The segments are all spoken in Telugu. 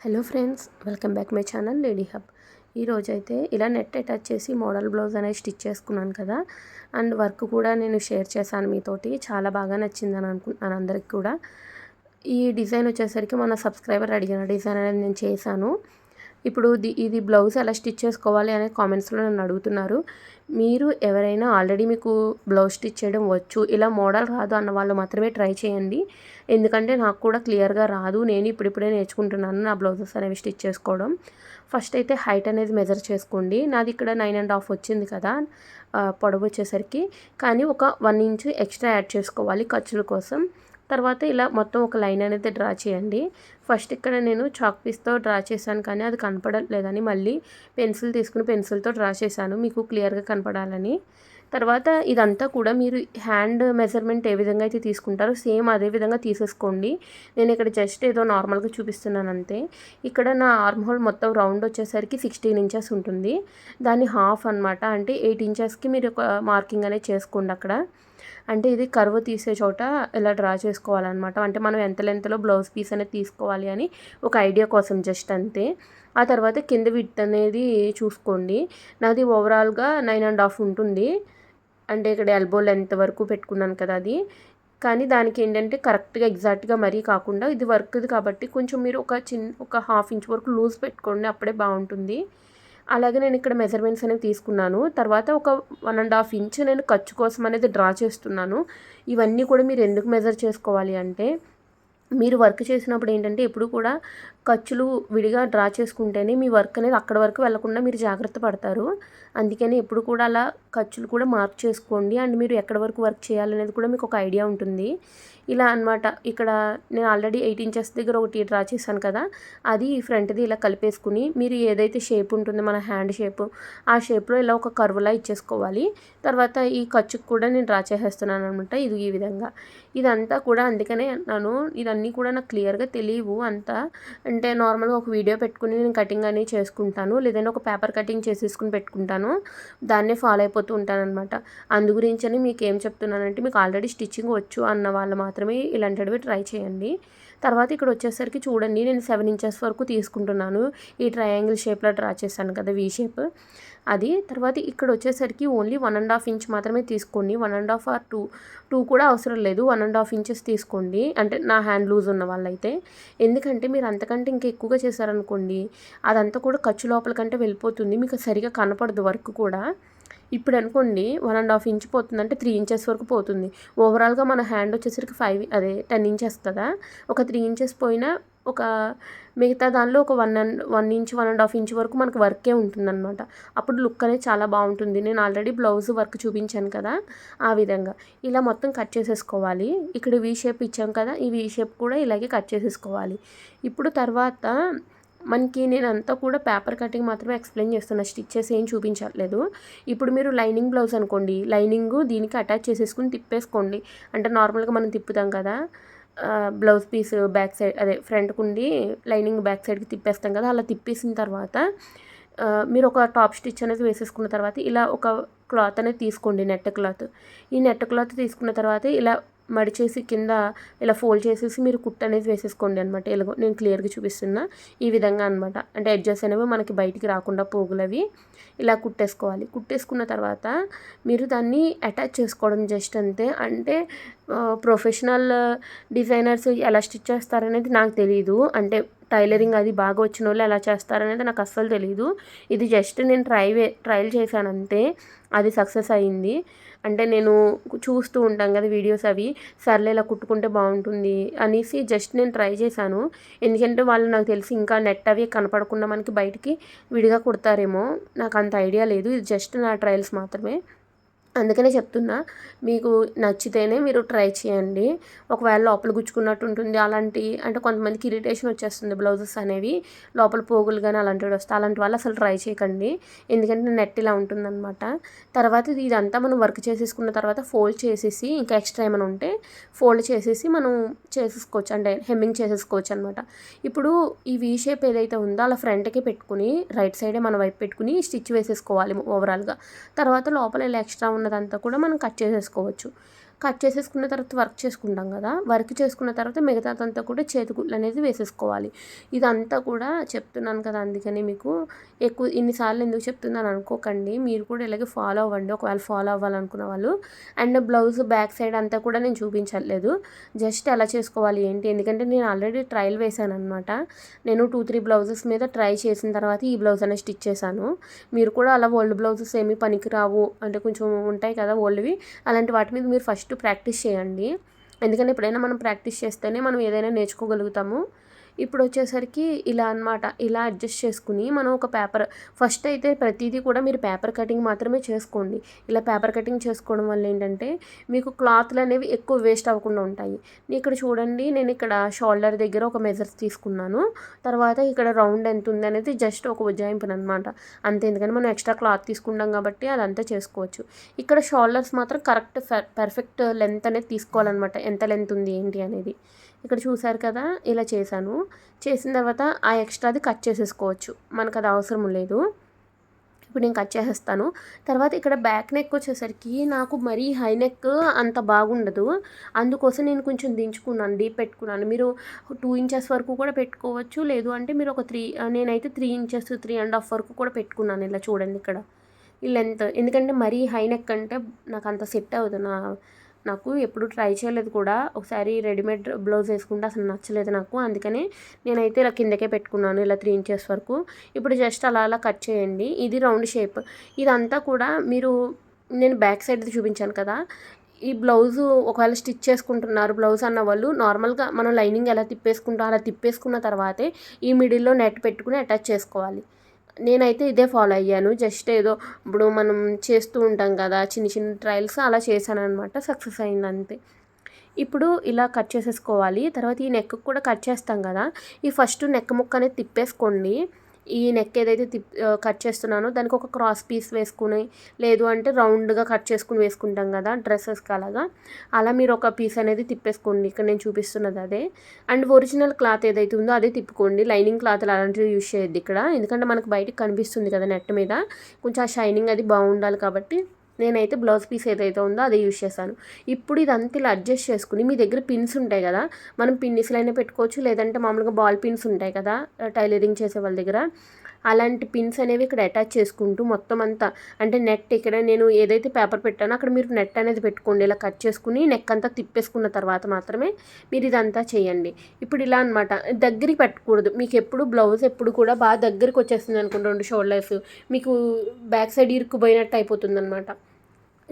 Hello friends, welcome back my channel lady hub. ఈరోజైతే ఇలా నెట్ అటాచ్ చేసి మోడల్ బ్లౌజ్ అనేది స్టిచ్ చేసుకున్నాను కదా. అండ్ వర్క్ కూడా నేను షేర్ చేశాను మీతోటి. చాలా బాగా నచ్చిందని అనుకుంటున్నాను అందరికి కూడా. ఈ డిజైన్ వచ్చేసరికి మన సబ్స్క్రైబర్ అడిగిన డిజైన్ అనేది నేను చేశాను. ఇప్పుడు ఇది బ్లౌజ్ ఎలా స్టిచ్ చేసుకోవాలి అనే కామెంట్స్లో నన్ను అడుగుతున్నారు. మీరు ఎవరైనా ఆల్రెడీ మీకు బ్లౌజ్ స్టిచ్ చేయడం వచ్చు, ఇలా మోడల్ రాదు అన్న వాళ్ళు మాత్రమే ట్రై చేయండి. ఎందుకంటే నాకు కూడా క్లియర్గా రాదు. నేను ఇప్పుడిప్పుడే నేర్చుకుంటున్నాను నా బ్లౌజెస్ అనేవి స్టిచ్ చేసుకోవడం. ఫస్ట్ అయితే హైట్ అనేది మెజర్ చేసుకోండి. నాది ఇక్కడ 9.5 వచ్చింది కదా పొడవు వచ్చేసరికి. కానీ ఒక 1 ఇంచ్ ఎక్స్ట్రా యాడ్ చేసుకోవాలి ఖర్చుల కోసం. తర్వాత ఇలా మొత్తం ఒక లైన్ అనేది డ్రా చేయండి. ఫస్ట్ ఇక్కడ నేను చాక్ పీస్తో డ్రా చేశాను, కానీ అది కనపడలేదని మళ్ళీ పెన్సిల్ తీసుకుని పెన్సిల్తో డ్రా చేశాను మీకు క్లియర్గా కనపడాలని. తర్వాత ఇదంతా కూడా మీరు హ్యాండ్ మెజర్మెంట్ ఏ విధంగా అయితే తీసుకుంటారో సేమ్ అదే విధంగా తీసేసుకోండి. నేను ఇక్కడ జస్ట్ ఏదో నార్మల్గా చూపిస్తున్నాను అంతే. ఇక్కడ నా ఆర్మ్ హోల్ మొత్తం రౌండ్ వచ్చేసరికి 16 ఇంచెస్ ఉంటుంది. దాన్ని హాఫ్ అనమాట, అంటే 8 ఇంచెస్కి మీరు ఒక మార్కింగ్ అనేది చేసుకోండి అక్కడ. అంటే ఇది కర్వ్ తీసే చోట ఇలా డ్రా చేసుకోవాలన్నమాట. అంటే మనం ఎంత లెంత్లో బ్లౌజ్ పీస్ అనేది తీసుకోవాలి అని ఒక ఐడియా కోసం జస్ట్ అంతే. ఆ తర్వాత కింద విడ్త్ అనేది చూసుకోండి. నాది ఓవరాల్గా 9.5 ఉంటుంది. అంటే ఇక్కడ ఎల్బో లెంత్ వరకు పెట్టుకున్నాను కదా అది. కానీ దానికి ఏంటంటే కరెక్ట్గా ఎగ్జాక్ట్గా మరీ కాకుండా ఇది వర్క్ది కాబట్టి కొంచెం మీరు ఒక హాఫ్ ఇంచ్ వరకు లూజ్ పెట్టుకోండి, అప్పుడే బాగుంటుంది. అలాగే నేను ఇక్కడ మెజర్మెంట్స్ అనేవి తీసుకున్నాను. తర్వాత ఒక 1.5 ఇంచ్ నేను ఖర్చు కోసం అనేది డ్రా చేస్తున్నాను. ఇవన్నీ కూడా మీరు ఎందుకు మెజర్ చేసుకోవాలి అంటే, మీరు వర్క్ చేసినప్పుడు ఏంటంటే ఎప్పుడు కూడా ఖర్చులు విడిగా డ్రా చేసుకుంటేనే మీ వర్క్ అనేది అక్కడ వరకు వెళ్లకుండా మీరు జాగ్రత్త పడతారు. అందుకని ఎప్పుడు కూడా అలా ఖర్చులు కూడా మార్క్ చేసుకోండి. అండ్ మీరు ఎక్కడి వరకు వర్క్ చేయాలనేది కూడా మీకు ఒక ఐడియా ఉంటుంది. ఇలా అనమాట. ఇక్కడ నేను ఆల్రెడీ 8 ఇంచెస్ దగ్గర ఒకటి డ్రా చేశాను కదా, అది ఫ్రంట్ది ఇలా కలిపేసుకుని మీరు ఏదైతే షేప్ ఉంటుందో మన హ్యాండ్ షేప్, ఆ షేప్లో ఇలా ఒక కర్వ్లా ఇచ్చేసుకోవాలి. తర్వాత ఈ ఖర్చుకు కూడా నేను డ్రా చేసేస్తున్నాను అనమాట. ఇది ఈ విధంగా ఇదంతా కూడా. అందుకనే ఇదన్నీ కూడా నాకు క్లియర్గా తెలియవు అంతా. అంటే నార్మల్గా ఒక వీడియో పెట్టుకుని నేను కటింగ్ అనేది చేసుకుంటాను, లేదంటే ఒక పేపర్ కటింగ్ చేసేసుకుని పెట్టుకుంటాను. దాన్నే ఫాలో అయిపోతూ ఉంటాను అనమాట. అందు గురించని మీకు ఏం చెప్తున్నానంటే, మీకు ఆల్రెడీ స్టిచ్చింగ్ వచ్చు అన్న వాళ్ళు మాత్రమే ఇలాంటివి ట్రై చేయండి. తర్వాత ఇక్కడ వచ్చేసరికి చూడండి, నేను 7 ఇంచెస్ వరకు తీసుకుంటున్నాను. ఈ ట్రయాంగిల్ షేప్లో డ్రా చేశాను కదా, వీ షేప్ అది. తర్వాత ఇక్కడ వచ్చేసరికి ఓన్లీ 1.5 ఇంచ్ మాత్రమే తీసుకోండి. 1.5 ఆర్ 2 కూడా అవసరం లేదు. 1.5 ఇంచెస్ తీసుకోండి, అంటే నా హ్యాండ్ లూజ్ ఉన్న వాళ్ళైతే. ఎందుకంటే మీరు అంతకంటే ఇంకా ఎక్కువగా చేశారనుకోండి, అదంతా కూడా ఖర్చు లోపల కంటే వెళ్ళిపోతుంది, మీకు సరిగా కనపడదు వర్క్ కూడా. ఇప్పుడు అనుకోండి 1.5 ఇంచ్ పోతుంది అంటే 3 ఇంచెస్ వరకు పోతుంది. ఓవరాల్గా మన హ్యాండ్ వచ్చేసరికి 10 ఇంచెస్ కదా. ఒక 3 ఇంచెస్ పోయినా ఒక మిగతా దానిలో ఒక 1 ఇంచ్ 1.5 ఇంచ్ వరకు మనకు వర్కే ఉంటుందన్నమాట. అప్పుడు లుక్ అనేది చాలా బాగుంటుంది. నేను ఆల్రెడీ బ్లౌజ్ వర్క్ చూపించాను కదా, ఆ విధంగా ఇలా మొత్తం కట్ చేసేసుకోవాలి. ఇక్కడ వీ షేప్ ఇచ్చాం కదా, ఈ వీ షేప్ కూడా ఇలాగే కట్ చేసేసుకోవాలి. ఇప్పుడు తర్వాత మనకి నేనంతా కూడా పేపర్ కటింగ్ మాత్రమే ఎక్స్ప్లెయిన్ చేస్తున్నా, స్టిచ్చెస్ ఏం చూపించట్లేదు. ఇప్పుడు మీరు లైనింగ్ బ్లౌజ్ అనుకోండి, లైనింగ్ దీనికి అటాచ్ చేసేసుకుని తిప్పేసుకోండి. అంటే నార్మల్గా మనం తిప్పుతాం కదా బ్లౌజ్ పీస్ బ్యాక్ సైడ్, అదే ఫ్రంట్కి ఉండి లైనింగ్ బ్యాక్ సైడ్కి తిప్పేస్తాం కదా, అలా తిప్పేసిన తర్వాత మీరు ఒక టాప్ స్టిచ్ అనేది వేసేసుకున్న తర్వాత ఇలా ఒక క్లాత్ అనేది తీసుకోండి, నెట్ క్లాత్. ఈ నెట్ క్లాత్ తీసుకున్న తర్వాత ఇలా మడిచేసి కింద ఇలా ఫోల్డ్ చేసేసి మీరు కుట్ అనేది వేసేసుకోండి అనమాట. ఇలాగో నేను క్లియర్గా చూపిస్తున్నా, ఈ విధంగా అనమాట. అంటే ఎడ్జెస్ అనేవి మనకి బయటికి రాకుండా పోగులవి ఇలా కుట్టేసుకోవాలి. కుట్టేసుకున్న తర్వాత మీరు దాన్ని అటాచ్ చేసుకోవడం జస్ట్ అంతే. అంటే ప్రొఫెషనల్ డిజైనర్స్ ఎలా స్టిచ్ చేస్తారనేది నాకు తెలియదు. అంటే టైలరింగ్ అది బాగా వచ్చిన వాళ్ళు ఎలా చేస్తారనేది నాకు అస్సలు తెలియదు. ఇది జస్ట్ నేను ట్రయల్ చేశాను అంతే. అది సక్సెస్ అయ్యింది. అంటే నేను చూస్తూ ఉంటాను కదా వీడియోస్, అవి సర్లే ఇలా కుట్టుకుంటే బాగుంటుంది అనేసి జస్ట్ నేను ట్రై చేశాను. ఎందుకంటే వాళ్ళు నాకు తెలిసి ఇంకా నెట్ అవి కనపడకుండా మనకి బయటికి విడిగా కుడతారేమో, నాకు అంత ఐడియా లేదు. ఇది జస్ట్ నా ట్రయల్స్ మాత్రమే. అందుకనే చెప్తున్నా, మీకు నచ్చితేనే మీరు ట్రై చేయండి. ఒకవేళ లోపల గుచ్చుకున్నట్టు ఉంటుంది అలాంటి, అంటే కొంతమందికి ఇరిటేషన్ వచ్చేస్తుంది బ్లౌజెస్ అనేవి, లోపల పోగులు కానీ అలాంటివి వస్తాయి. అలాంటి వాళ్ళు అసలు ట్రై చేయకండి, ఎందుకంటే నెట్ ఇలా ఉంటుందన్నమాట. తర్వాత ఇదంతా మనం వర్క్ చేసేసుకున్న తర్వాత ఫోల్డ్ చేసేసి, ఇంకా ఎక్స్ట్రా ఏమైనా ఉంటే ఫోల్డ్ చేసేసి మనం చేసేసుకోవచ్చు, అంటే హెమ్మింగ్ చేసేసుకోవచ్చు అనమాట. ఇప్పుడు ఈ వీ షేప్ ఏదైతే ఉందో అలా ఫ్రంట్కి పెట్టుకుని రైట్ సైడే మన వైపు పెట్టుకుని స్టిచ్ వేసేసుకోవాలి ఓవరాల్గా. తర్వాత లోపల ఇలా ఎక్స్ట్రా ఉన్నదంతా కూడా మనం కట్ చేసేసుకోవచ్చు. కట్ చేసేసుకున్న తర్వాత వర్క్ చేసుకుంటాం కదా, వర్క్ చేసుకున్న తర్వాత మిగతాదంతా కూడా చేతికుట్లు అనేది వేసేసుకోవాలి. ఇదంతా కూడా చెప్తున్నాను కదా, అందుకని మీకు ఎక్కువ ఇన్నిసార్లు ఎందుకు చెప్తున్నాను అనుకోకండి, మీరు కూడా ఇలాగే ఫాలో అవ్వండి ఒకవేళ ఫాలో అవ్వాలనుకున్న వాళ్ళు. అండ్ బ్లౌజ్ బ్యాక్ సైడ్ అంతా కూడా నేను చూపించట్లేదు, జస్ట్ ఎలా చేసుకోవాలి ఏంటి, ఎందుకంటే నేను ఆల్రెడీ ట్రయల్ వేసాను అనమాట. నేను 2-3 బ్లౌజెస్ మీద ట్రై చేసిన తర్వాత ఈ బ్లౌజ్ అనేది స్టిచ్ చేశాను. మీరు కూడా అలా ఓల్డ్ బ్లౌజెస్ ఏమీ పనికిరావు అంటే కొంచెం ఉంటాయి కదా ఓల్డ్వి, అలాంటి వాటి మీద మీరు ఫస్ట్ ప్రాక్టీస్ చేయండి. ఎందుకంటే ఎప్పుడైనా మనం ప్రాక్టీస్ చేస్తేనే మనం ఏదైనా నేర్చుకోగలుగుతాము. ఇప్పుడు వచ్చేసరికి ఇలా అనమాట, ఇలా అడ్జస్ట్ చేసుకుని మనం ఒక పేపర్ ఫస్ట్ అయితే ప్రతిదీ కూడా మీరు పేపర్ కటింగ్ మాత్రమే చేసుకోండి. ఇలా పేపర్ కటింగ్ చేసుకోవడం వల్ల ఏంటంటే మీకు క్లాత్లు అనేవి ఎక్కువ వేస్ట్ అవ్వకుండా ఉంటాయి. ఇక్కడ చూడండి, నేను ఇక్కడ షోల్డర్ దగ్గర ఒక మెజర్స్ తీసుకున్నాను. తర్వాత ఇక్కడ రౌండ్ ఎంత ఉంది అనేది జస్ట్ ఒక ఉజ్జాయింపును అనమాట, అంతే. ఎందుకంటే మనం ఎక్స్ట్రా క్లాత్ తీసుకుంటాం కాబట్టి అదంతా చేసుకోవచ్చు. ఇక్కడ షోల్డర్స్ మాత్రం కరెక్ట్ పర్ఫెక్ట్ లెంత్ అనేది తీసుకోవాలన్నమాట, ఎంత లెంత్ ఉంది ఏంటి అనేది. ఇక్కడ చూసారు కదా, ఇలా చేశాను. చేసిన తర్వాత ఆ ఎక్స్ట్రాది కట్ చేసేసుకోవచ్చు, మనకు అది అవసరం లేదు. ఇప్పుడు నేను కట్ చేసేస్తాను. తర్వాత ఇక్కడ బ్యాక్ నెక్ వచ్చేసరికి నాకు మరీ హై నెక్ అంత బాగుండదు, అందుకోసం నేను కొంచెం దించుకున్నాను, డీప్ పెట్టుకున్నాను. మీరు 2 ఇంచెస్ వరకు కూడా పెట్టుకోవచ్చు, లేదు అంటే మీరు ఒక నేనైతే 3 ఇంచెస్ 3.5 వరకు కూడా పెట్టుకున్నాను. ఇలా చూడండి ఇక్కడ ఈ లెంత్, ఎందుకంటే మరీ హై నెక్ అంటే నాకు అంత సెట్ అవ్వదు, నాకు ఎప్పుడు ట్రై చేయలేదు కూడా. ఒకసారి రెడీమేడ్ బ్లౌజ్ వేసుకుంటే అసలు నచ్చలేదు నాకు, అందుకని నేనైతే ఇలా కిందకే పెట్టుకున్నాను, ఇలా 3 ఇంచెస్ వరకు. ఇప్పుడు జస్ట్ అలా అలా కట్ చేయండి. ఇది రౌండ్ షేప్. ఇదంతా కూడా మీరు, నేను బ్యాక్ సైడ్ చూపించాను కదా, ఈ బ్లౌజు ఒకవేళ స్టిచ్ చేసుకుంటున్నారు బ్లౌజ్ అన్న వాళ్ళు నార్మల్గా మనం లైనింగ్ ఎలా తిప్పేసుకుంటాం అలా తిప్పేసుకున్న తర్వాతే ఈ మిడిల్లో నెట్ పెట్టుకుని అటాచ్ చేసుకోవాలి. నేనైతే ఇదే ఫాలో అయ్యాను, జస్ట్ ఏదో ఇప్పుడు మనం చేస్తూ ఉంటాం కదా చిన్న చిన్న ట్రయల్స్, అలా చేశాను అనమాట, సక్సెస్ అయింది అంతే. ఇప్పుడు ఇలా కట్ చేసేసుకోవాలి. తర్వాత ఈ నెక్ కూడా కట్ చేస్తాం కదా, ఈ ఫస్ట్ నెక్ ముక్క అనేది తిప్పేసుకోండి. ఈ నెక్ ఏదైతే కట్ చేస్తున్నానో దానికి ఒక క్రాస్ పీస్ వేసుకుని, లేదు అంటే రౌండ్గా కట్ చేసుకుని వేసుకుంటాం కదా డ్రెస్సెస్కి అలాగా, అలా మీరు ఒక పీస్ అనేది తిప్పేసుకోండి. ఇక్కడ నేను చూపిస్తున్నది అదే. అండ్ ఒరిజినల్ క్లాత్ ఏదైతే ఉందో అదే తిప్పుకోండి, లైనింగ్ క్లాత్ అలాంటివి యూజ్ చేయొద్దు ఇక్కడ, ఎందుకంటే మనకు బయటకు కనిపిస్తుంది కదా నెట్ మీద, కొంచెం ఆ షైనింగ్ అది బాగుండాలి కాబట్టి నేనైతే బ్లౌజ్ పీస్ ఏదైతే ఉందో అదే యూజ్ చేశాను. ఇప్పుడు ఇదంతా ఇలా అడ్జస్ట్ చేసుకుని, మీ దగ్గర పిన్స్ ఉంటాయి కదా, మనం పిన్నిస్లైనా పెట్టుకోవచ్చు, లేదంటే మామూలుగా బాల్ పిన్స్ ఉంటాయి కదా టైలరింగ్ చేసే వాళ్ళ దగ్గర, అలాంటి పిన్స్ అనేవి ఇక్కడ అటాచ్ చేసుకుంటూ మొత్తం అంతా, అంటే నెట్ ఇక్కడ నేను ఏదైతే పేపర్ పెట్టానో అక్కడ మీరు నెట్ అనేది పెట్టుకోండి. ఇలా కట్ చేసుకుని నెక్ అంతా తిప్పేసుకున్న తర్వాత మాత్రమే మీరు ఇదంతా చేయండి. ఇప్పుడు ఇలా అనమాట, దగ్గరికి పెట్టకూడదు. మీకు ఎప్పుడు బ్లౌజ్ ఎప్పుడు కూడా బాగా దగ్గరికి వచ్చేస్తుంది అనుకోండి, 2 షోల్డర్స్ మీకు బ్యాక్ సైడ్ ఇరుక్కుపోయినట్టు అయిపోతుంది అనమాట,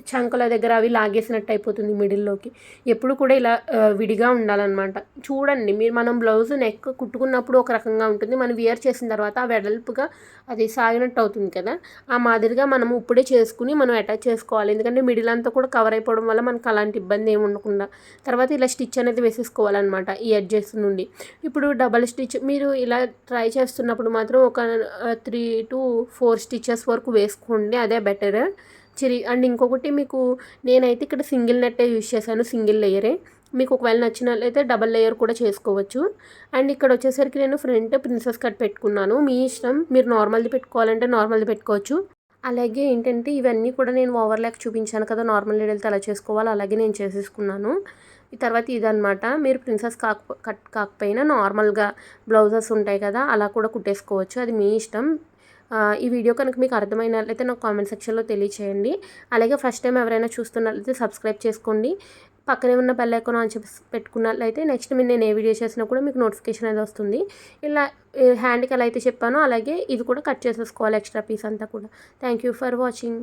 చంకల దగ్గర అవి లాగేసినట్టు అయిపోతుంది మిడిల్లోకి. ఎప్పుడు కూడా ఇలా విడిగా ఉండాలన్నమాట. చూడండి మీరు, మనం బ్లౌజ్ నెక్ కుట్టుకున్నప్పుడు ఒక రకంగా ఉంటుంది, మనం వేర్ చేసిన తర్వాత ఆ వెడల్పుగా అది సాగినట్టు అవుతుంది కదా, ఆ మాదిరిగా మనం ఇప్పుడే చేసుకుని మనం అటాచ్ చేసుకోవాలి. ఎందుకంటే మిడిల్ అంతా కూడా కవర్ అయిపోవడం వల్ల మనకు అలాంటి ఇబ్బంది ఏమి ఉండకుండా. తర్వాత ఇలా స్టిచ్ అనేది వేసేసుకోవాలన్నమాట ఈ ఎడ్జెస్ నుండి. ఇప్పుడు డబల్ స్టిచ్ మీరు ఇలా ట్రై చేస్తున్నప్పుడు మాత్రం ఒక 3 to 4 స్టిచెస్ వరకు వేసుకోండి, అదే బెటర్. అండ్ ఇంకొకటి మీకు, నేనైతే ఇక్కడ సింగిల్ నెట్టే యూజ్ చేశాను, సింగిల్ లేయరే. మీకు ఒకవేళ నచ్చినట్లయితే డబల్ లేయర్ కూడా చేసుకోవచ్చు. అండ్ ఇక్కడ వచ్చేసరికి నేను ఫ్రంట్ ప్రిన్సెస్ కట్ పెట్టుకున్నాను, మీ ఇష్టం, మీరు నార్మల్ది పెట్టుకోవాలంటే నార్మల్ది పెట్టుకోవచ్చు. అలాగే ఏంటంటే ఇవన్నీ కూడా నేను ఓవర్లాక్ చూపించాను కదా నార్మల్ నీడిల్తో ఎలా చేసుకోవాలో, అలాగే నేను చేసేసుకున్నాను. ఈ తర్వాత ఇదనమాట, మీరు ప్రిన్సెస్ కట్ కాకపోయినా నార్మల్గా బ్లౌజెస్ ఉంటాయి కదా అలా కూడా కుట్టేసుకోవచ్చు, అది మీ ఇష్టం. ఈ వీడియో కనుక మీకు అర్థమైనట్లయితే నాకు కామెంట్ సెక్షన్లో తెలియచేయండి. అలాగే ఫస్ట్ టైం ఎవరైనా చూస్తున్నట్లయితే సబ్స్క్రైబ్ చేసుకోండి, పక్కనే ఉన్న బెల్ ఐకాన్ ఆన్ చేసి పెట్టుకున్నట్లయితే నెక్స్ట్ నేను ఏ వీడియో చేసినా కూడా మీకు నోటిఫికేషన్ అనేది వస్తుంది. ఇలా హ్యాండ్కి ఎలా అయితే చెప్పానో అలాగే ఇది కూడా కట్ చేసేసుకోవాలి, ఎక్స్ట్రా పీస్ అంతా కూడా. Thank you for watching.